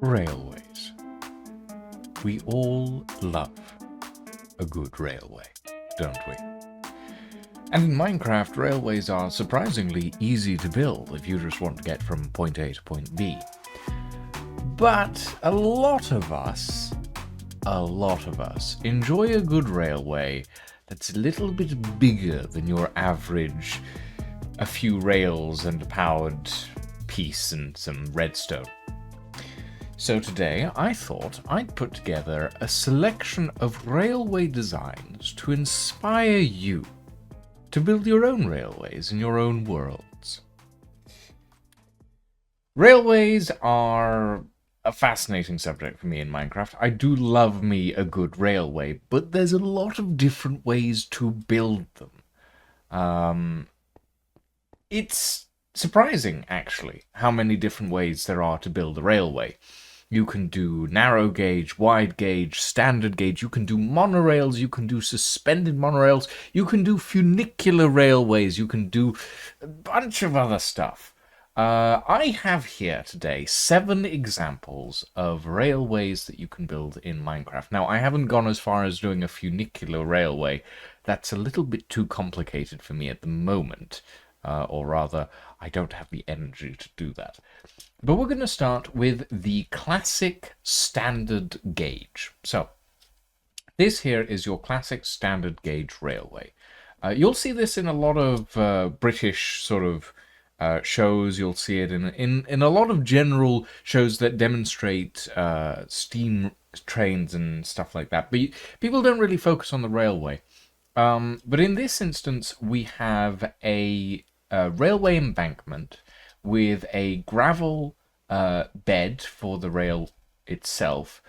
Railways. We all love a good railway, don't we? And in Minecraft, railways are surprisingly easy to build if you just want to get from point A to point B. But a lot of us enjoy a good railway that's a little bit bigger than your average a few rails and a powered piece and some redstone. So today I thought I'd put together a selection of railway designs to inspire you to build your own railways in your own worlds. Railways are a fascinating subject for me in Minecraft. I do love me a good railway, but there's a lot of different ways to build them. It's surprising, actually, how many different ways there are to build a railway. You can do narrow gauge, wide gauge, standard gauge, you can do monorails, you can do suspended monorails, you can do funicular railways, you can do a bunch of other stuff. I have here today 7 examples of railways that you can build in Minecraft. Now, I haven't gone as far as doing a funicular railway. That's a little bit too complicated for me at the moment. Or rather, I don't have the energy to do that. But we're going to start with the classic standard gauge. So, this here is your classic standard gauge railway. You'll see this in a lot of British sort of shows. You'll see it in a lot of general shows that demonstrate steam trains and stuff like that. But people don't really focus on the railway. But in this instance, we have a railway embankment with a gravel bed for the rail itself,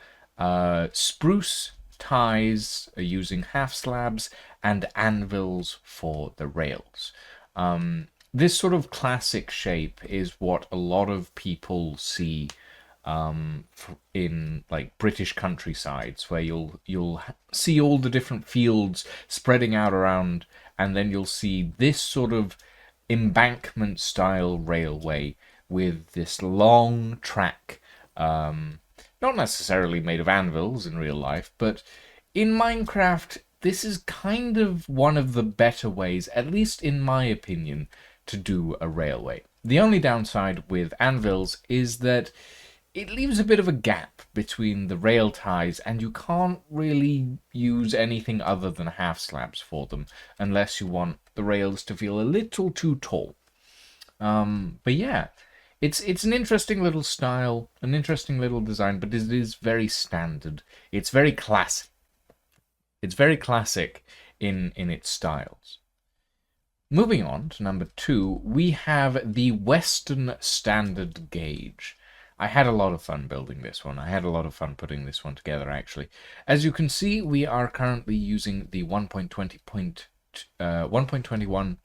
spruce ties using half slabs, and anvils for the rails. This sort of classic shape is what a lot of people see in like British countrysides, where you'll see all the different fields spreading out around, and then you'll see this sort of embankment style railway with this long track, not necessarily made of anvils in real life, but in Minecraft this is kind of one of the better ways, at least in my opinion, to do a railway. The only downside with anvils is that it leaves a bit of a gap between the rail ties, and you can't really use anything other than half slabs for them, unless you want the rails to feel a little too tall. But yeah, it's an interesting little style, an interesting little design, but it is very standard. It's very classic. It's very classic in its styles. Moving on to number 2, we have the Western Standard Gauge. I had a lot of fun building this one. I had a lot of fun putting this one together, actually. As you can see, we are currently using the 1.21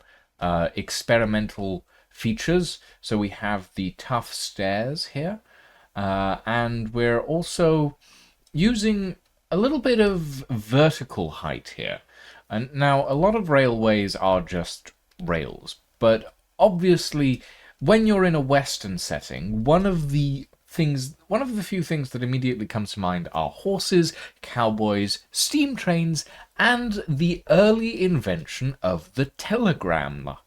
experimental features. So we have the tough stairs here, and we're also using a little bit of vertical height here. And now, a lot of railways are just rails, but obviously, when you're in a Western setting, one of the few things that immediately comes to mind are horses, cowboys, steam trains, and the early invention of the telegram.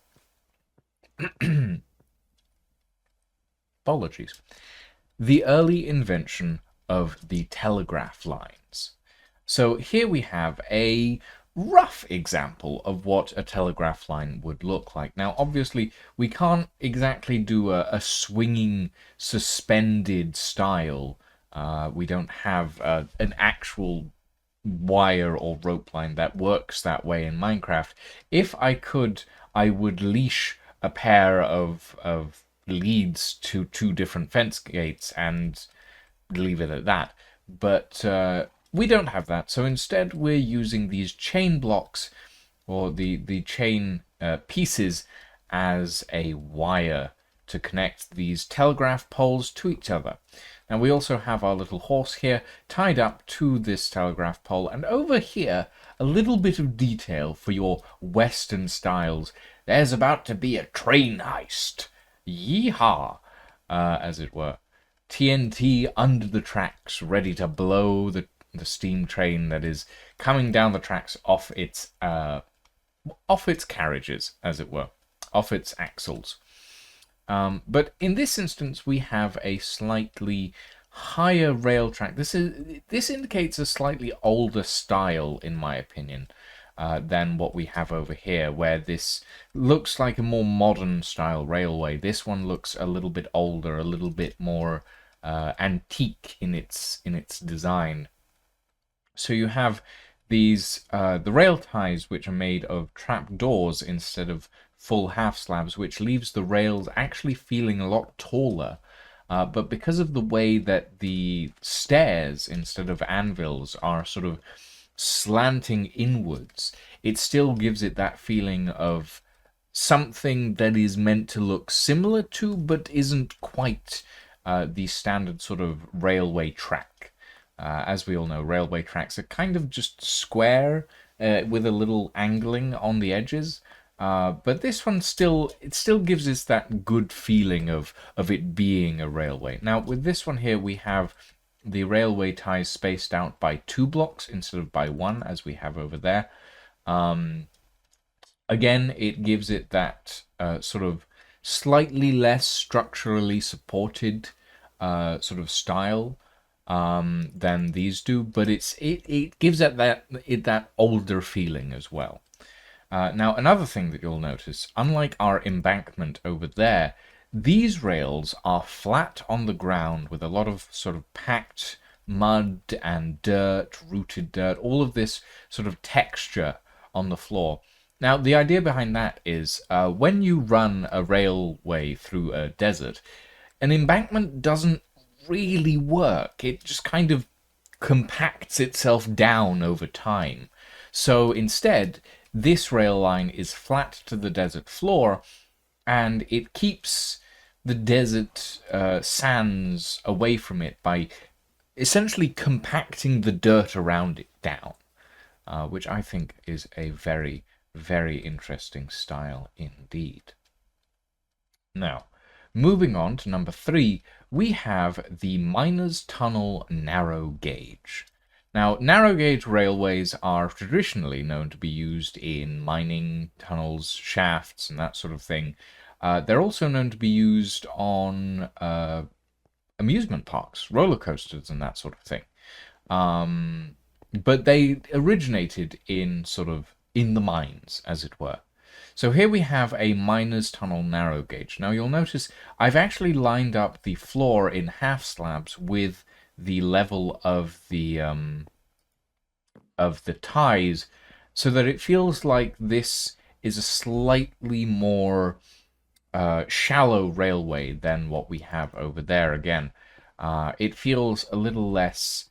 Apologies. The early invention of the telegraph lines. So here we have a rough example of what a telegraph line would look like. Now, obviously, we can't exactly do a swinging, suspended style. We don't have an actual wire or rope line that works that way in Minecraft. If I could, I would leash a pair of leads to 2 different fence gates and leave it at that. But we don't have that, so instead we're using these chain blocks, or the chain pieces, as a wire to connect these telegraph poles to each other. Now we also have our little horse here tied up to this telegraph pole, and over here a little bit of detail for your Western styles. There's about to be a train heist. Yeehaw, as it were. TNT under the tracks, ready to blow the steam train that is coming down the tracks off its carriages, as it were, off its axles. But in this instance, we have a slightly higher rail track. This indicates a slightly older style, in my opinion, than what we have over here, where this looks like a more modern style railway. This one looks a little bit older, a little bit more antique in its design. So you have these the rail ties, which are made of trap doors instead of full half slabs, which leaves the rails actually feeling a lot taller. But because of the way that the stairs instead of anvils are sort of slanting inwards, it still gives it that feeling of something that is meant to look similar to, but isn't quite the standard sort of railway track. As we all know, railway tracks are kind of just square with a little angling on the edges. But this one still gives us that good feeling of it being a railway. Now with this one here, we have the railway ties spaced out by 2 blocks instead of by 1, as we have over there. Again, it gives it that sort of slightly less structurally supported sort of style than these do, but it gives it that older feeling as well. Now, another thing that you'll notice, unlike our embankment over there, these rails are flat on the ground with a lot of sort of packed mud and dirt, rooted dirt, all of this sort of texture on the floor. Now, the idea behind that is when you run a railway through a desert, an embankment doesn't really work. It just kind of compacts itself down over time. So instead, this rail line is flat to the desert floor, and it keeps the desert sands away from it by essentially compacting the dirt around it down, which I think is a very, very interesting style indeed. Now, moving on to number 3, we have the Miners' Tunnel Narrow Gauge. Now, narrow gauge railways are traditionally known to be used in mining tunnels, shafts, and that sort of thing. They're also known to be used on amusement parks, roller coasters, and that sort of thing. But they originated in the mines, as it were. So here we have a Miners' Tunnel narrow gauge. Now you'll notice I've actually lined up the floor in half slabs with the level of the ties, so that it feels like this is a slightly more shallow railway than what we have over there. Again, it feels a little less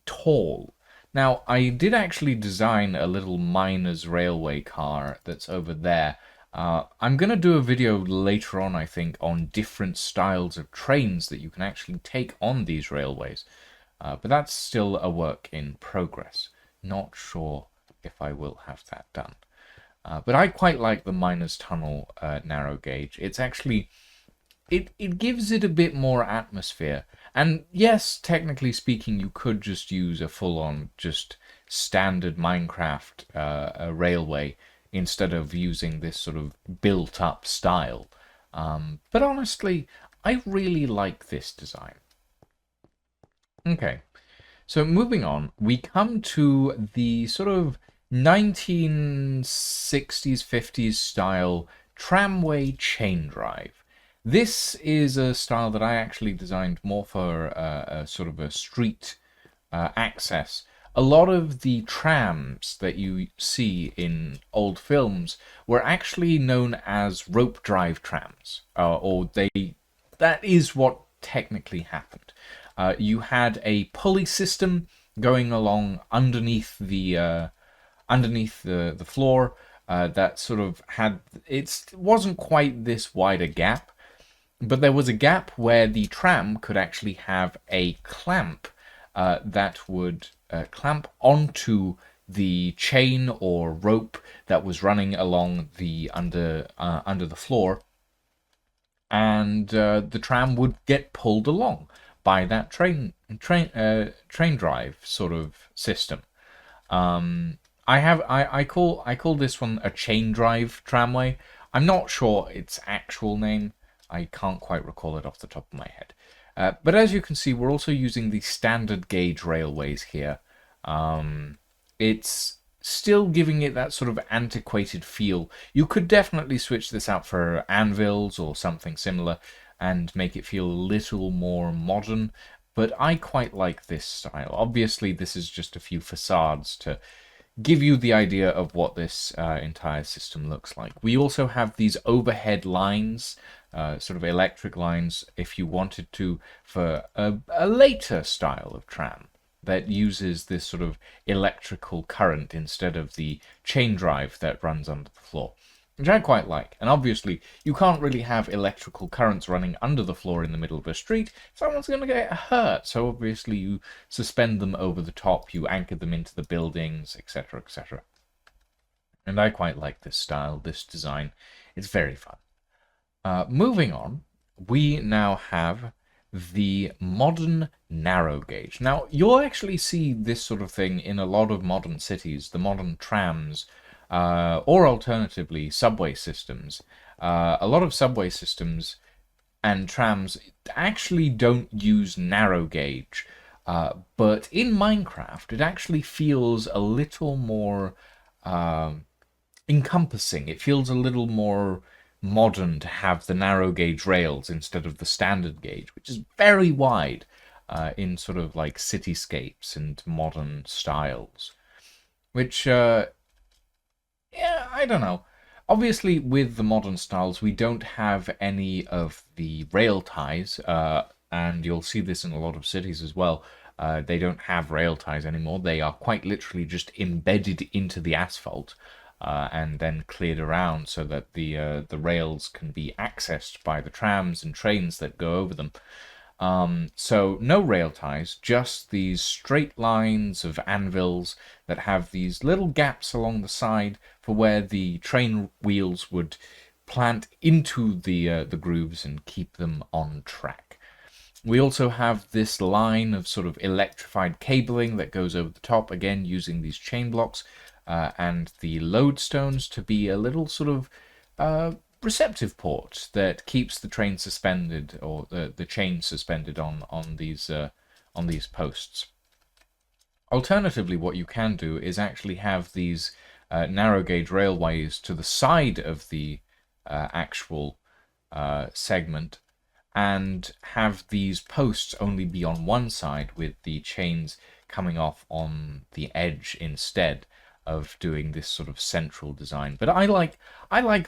tall. Now, I did actually design a little miner's railway car that's over there. I'm going to do a video later on, I think, on different styles of trains that you can actually take on these railways. But that's still a work in progress. Not sure if I will have that done. But I quite like the Miners' Tunnel narrow gauge. It's actually... It gives it a bit more atmosphere. And yes, technically speaking, you could just use a full-on, just standard Minecraft railway instead of using this sort of built-up style. But honestly, I really like this design. Okay, so moving on, we come to the sort of 1960s, 50s style tramway chain drive. This is a style that I actually designed more for a sort of a street access. A lot of the trams that you see in old films were actually known as rope drive trams, that is what technically happened. You had a pulley system going along underneath the floor that sort of had, it wasn't quite this wide a gap, but there was a gap where the tram could actually have a clamp that would clamp onto the chain or rope that was running along the under the floor, and the tram would get pulled along by that train drive sort of system. Um, I call this one a chain drive tramway. I'm not sure its actual name. I can't quite recall it off the top of my head. But as you can see, we're also using the standard gauge railways here. It's still giving it that sort of antiquated feel. You could definitely switch this out for anvils or something similar and make it feel a little more modern, but I quite like this style. Obviously, this is just a few facades to give you the idea of what this entire system looks like. We also have these overhead lines, sort of electric lines, if you wanted to, for a later style of tram that uses this sort of electrical current instead of the chain drive that runs under the floor, which I quite like. And obviously, you can't really have electrical currents running under the floor in the middle of a street. Someone's going to get hurt. So obviously, you suspend them over the top, you anchor them into the buildings, etc., etc. And I quite like this style, this design. It's very fun. Moving on, we now have the modern narrow gauge. Now, you'll actually see this sort of thing in a lot of modern cities, the modern trams, or alternatively, subway systems. A lot of subway systems and trams actually don't use narrow gauge, but in Minecraft, it actually feels a little more encompassing. It feels a little more modern to have the narrow gauge rails instead of the standard gauge, which is very wide in sort of like cityscapes and modern styles. Which, yeah, I don't know. Obviously, with the modern styles, we don't have any of the rail ties, and you'll see this in a lot of cities as well. They don't have rail ties anymore. They are quite literally just embedded into the asphalt and then cleared around so that the rails can be accessed by the trams and trains that go over them. So no rail ties, just these straight lines of anvils that have these little gaps along the side for where the train wheels would plant into the grooves and keep them on track. We also have this line of sort of electrified cabling that goes over the top, again using these chain blocks and the lodestones to be a little sort of receptive port that keeps the train suspended, or the chain suspended on these posts. Alternatively, what you can do is actually have these narrow gauge railways to the side of the actual segment, and have these posts only be on one side with the chains coming off on the edge instead of doing this sort of central design. But I like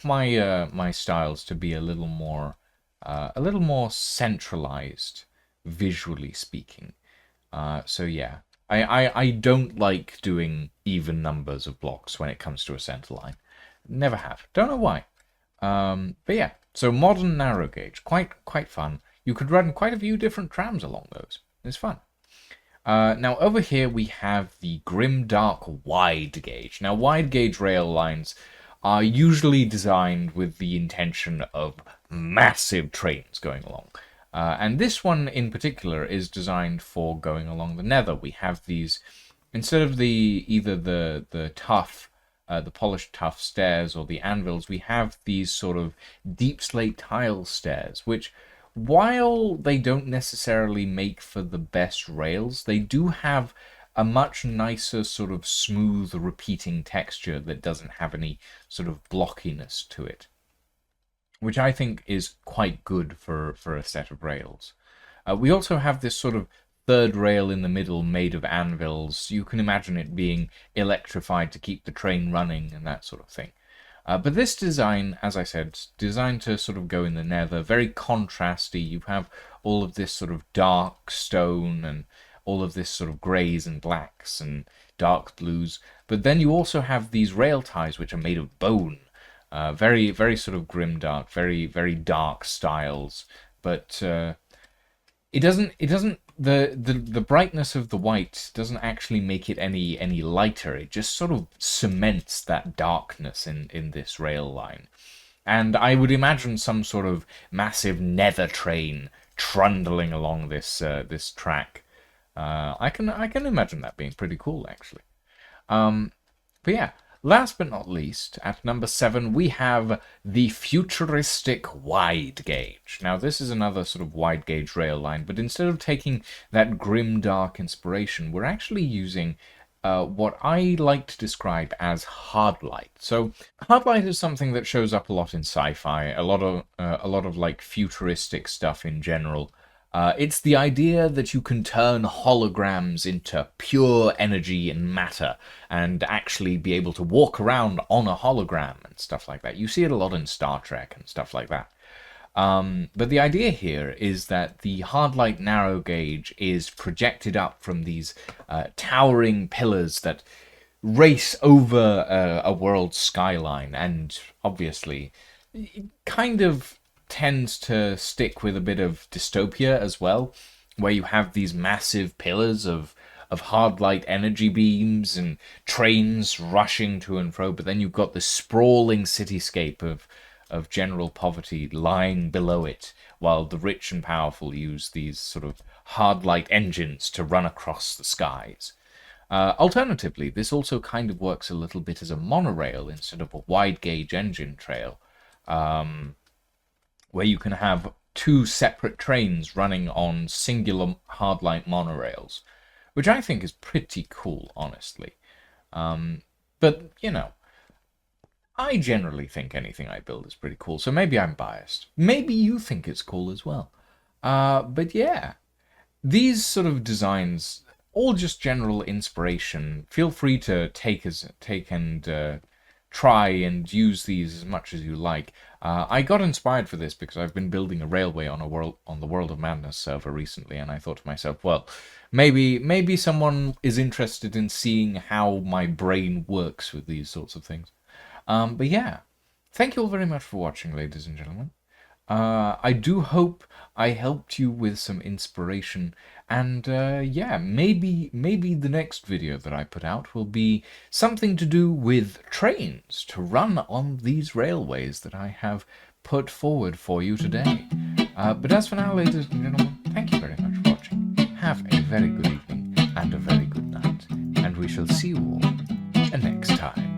my my styles to be a little more centralized, visually speaking. So yeah, I don't like doing even numbers of blocks when it comes to a center line. Never have. Don't know why. But yeah, so modern narrow gauge, quite fun. You could run quite a few different trams along those. It's fun. Now over here we have the Grimdark wide gauge. Now wide gauge rail lines are usually designed with the intention of massive trains going along. And this one in particular is designed for going along the nether. We have these, instead of either the tough, the polished tough stairs or the anvils, we have these sort of deep slate tile stairs, which, while they don't necessarily make for the best rails, they do have a much nicer sort of smooth repeating texture that doesn't have any sort of blockiness to it, which I think is quite good for a set of rails. We also have this sort of third rail in the middle made of anvils. You can imagine it being electrified to keep the train running and that sort of thing. But this design, as I said, designed to sort of go in the nether, very contrasty. You have all of this sort of dark stone and all of this sort of greys and blacks and dark blues. But then you also have these rail ties which are made of bone. Very, very sort of grimdark, very, very dark styles. But it doesn't the brightness of the white doesn't actually make it any lighter. It just sort of cements that darkness in this rail line. And I would imagine some sort of massive nether train trundling along this track. I can imagine that being pretty cool, actually. But yeah, last but not least, at number 7, we have the Futuristic Wide Gauge. Now, this is another sort of wide gauge rail line, but instead of taking that Grimdark inspiration, we're actually using what I like to describe as hard light. So hard light is something that shows up a lot in sci-fi, a lot of like futuristic stuff in general. It's the idea that you can turn holograms into pure energy and matter and actually be able to walk around on a hologram and stuff like that. You see it a lot in Star Trek and stuff like that. But the idea here is that the hard light narrow gauge is projected up from these towering pillars that race over a world skyline, and obviously it kind of tends to stick with a bit of dystopia as well, where you have these massive pillars of hard light energy beams and trains rushing to and fro, but then you've got the sprawling cityscape of general poverty lying below it, while the rich and powerful use these sort of hard light engines to run across the skies. Alternatively, this also kind of works a little bit as a monorail instead of a wide gauge engine trail, where you can have two separate trains running on singular hard light monorails, which I think is pretty cool, honestly. But, you know, I generally think anything I build is pretty cool, so maybe I'm biased. Maybe you think it's cool as well. But yeah, these sort of designs, all just general inspiration. Feel free to take and try and use these as much as you like. I got inspired for this because I've been building a railway on the World of Madness server recently, and I thought to myself, well, maybe someone is interested in seeing how my brain works with these sorts of things. But yeah, thank you all very much for watching, ladies and gentlemen. I do hope I helped you with some inspiration, and yeah, maybe the next video that I put out will be something to do with trains to run on these railways that I have put forward for you today. But as for now, ladies and gentlemen, thank you very much for watching. Have a very good evening and a very good night, and we shall see you all next time.